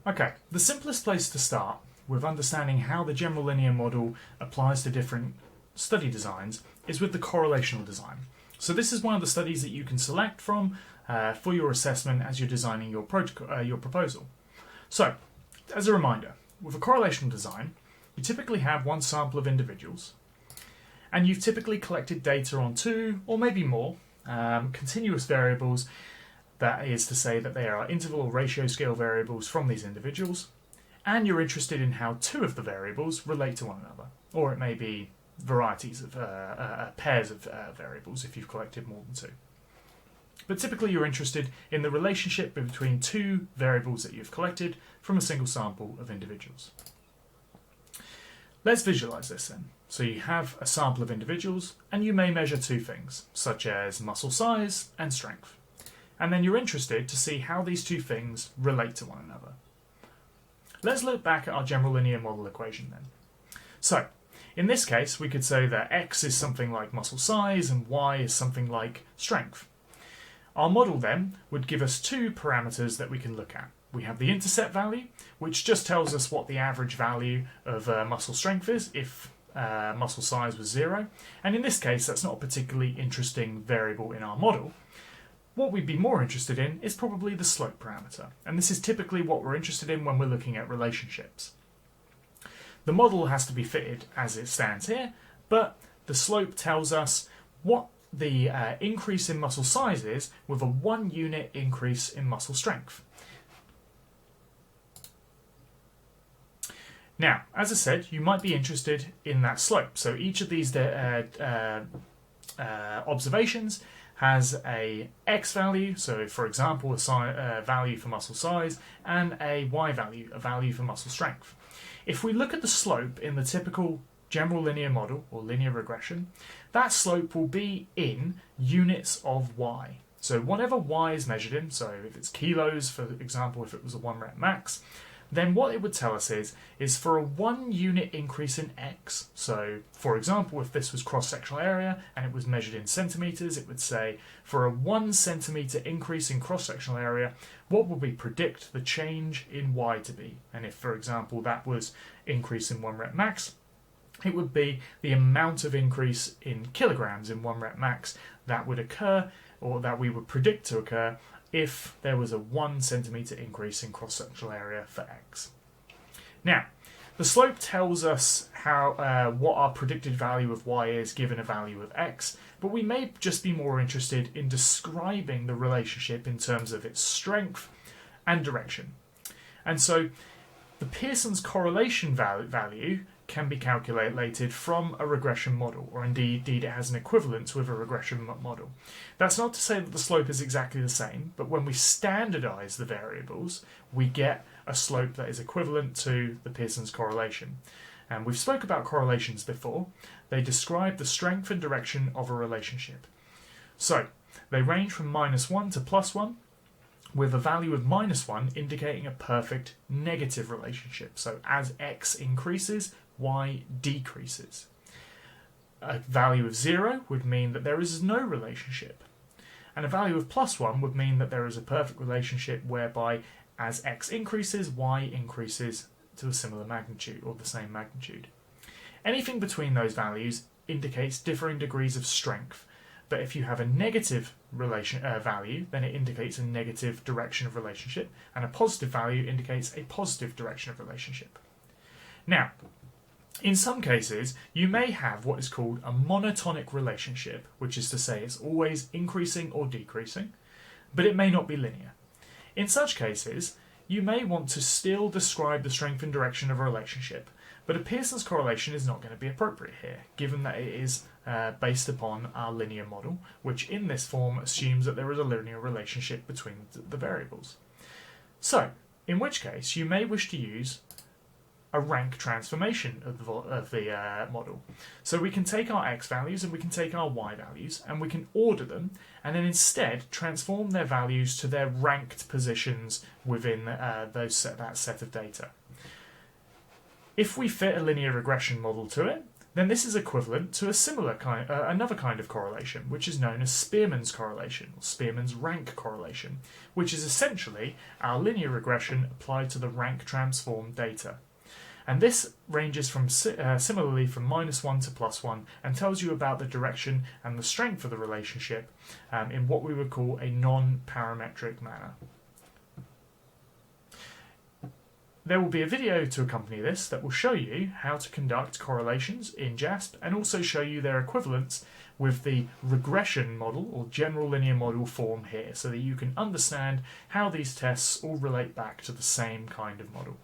Okay, the simplest place to start with understanding how the general linear model applies to different study designs is with the correlational design. So this is one of the studies that you can select from for your assessment as you're designing your proposal. So, as a reminder, with a correlational design, you typically have one sample of individuals, and you've typically collected data on two, or maybe more, continuous variables. That is to say that they are interval or ratio scale variables from these individuals, and you're interested in how two of the variables relate to one another. Or it may be varieties of pairs of variables if you've collected more than two. But typically you're interested in the relationship between two variables that you've collected from a single sample of individuals. Let's visualize this then. So you have a sample of individuals, and you may measure two things, such as muscle size and strength. And then you're interested to see how these two things relate to one another. Let's look back at our general linear model equation then. So, in this case, we could say that x is something like muscle size and y is something like strength. Our model then would give us two parameters that we can look at. We have the intercept value, which just tells us what the average value of muscle strength is if muscle size was 0. And in this case, that's not a particularly interesting variable in our model. What we'd be more interested in is probably the slope parameter, and this is typically what we're interested in when we're looking at relationships. The model has to be fitted as it stands here, but the slope tells us what the increase in muscle size is with a 1 unit increase in muscle strength. Now, as I said, you might be interested in that slope. So each of these observations has a x value, so for example a value for muscle size, and a y value, a value for muscle strength. If we look at the slope in the typical general linear model or linear regression, that slope will be in units of y. So whatever y is measured in, so if it's kilos, for example, if it was a 1 rep max, then what it would tell us is for a 1 unit increase in x, so for example if this was cross-sectional area and it was measured in centimetres, it would say for a 1 centimetre increase in cross-sectional area, what would we predict the change in y to be? And if for example that was increase in 1 rep max, it would be the amount of increase in kilograms in 1 rep max that would occur, or that we would predict to occur, if there was a 1 centimetre increase in cross-sectional area for x. Now, the slope tells us what our predicted value of y is given a value of x, but we may just be more interested in describing the relationship in terms of its strength and direction. And so the Pearson's correlation value can be calculated from a regression model, or indeed it has an equivalence with a regression model. That's not to say that the slope is exactly the same, but when we standardize the variables, we get a slope that is equivalent to the Pearson's correlation. And we've spoke about correlations before. They describe the strength and direction of a relationship. So they range from -1 to +1, with a value of -1 indicating a perfect negative relationship. So as x increases, y decreases. A value of 0 would mean that there is no relationship. And a value of +1 would mean that there is a perfect relationship whereby as x increases, y increases to a similar magnitude or the same magnitude. Anything between those values indicates differing degrees of strength. But if you have a negative value, then it indicates a negative direction of relationship, and a positive value indicates a positive direction of relationship. Now, in some cases, you may have what is called a monotonic relationship, which is to say it's always increasing or decreasing, but it may not be linear. In such cases, you may want to still describe the strength and direction of a relationship, but a Pearson's correlation is not going to be appropriate here, given that it is based upon our linear model, which in this form assumes that there is a linear relationship between the variables. So, in which case, you may wish to use a rank transformation of the model. So we can take our x values and we can take our y values and we can order them, and then instead transform their values to their ranked positions within that set of data. If we fit a linear regression model to it, then this is equivalent to a similar kind, another kind of correlation, which is known as Spearman's correlation, or Spearman's rank correlation, which is essentially our linear regression applied to the rank transform data. And this ranges from similarly from -1 to +1 and tells you about the direction and the strength of the relationship in what we would call a non-parametric manner. There will be a video to accompany this that will show you how to conduct correlations in JASP and also show you their equivalence with the regression model or general linear model form here so that you can understand how these tests all relate back to the same kind of model.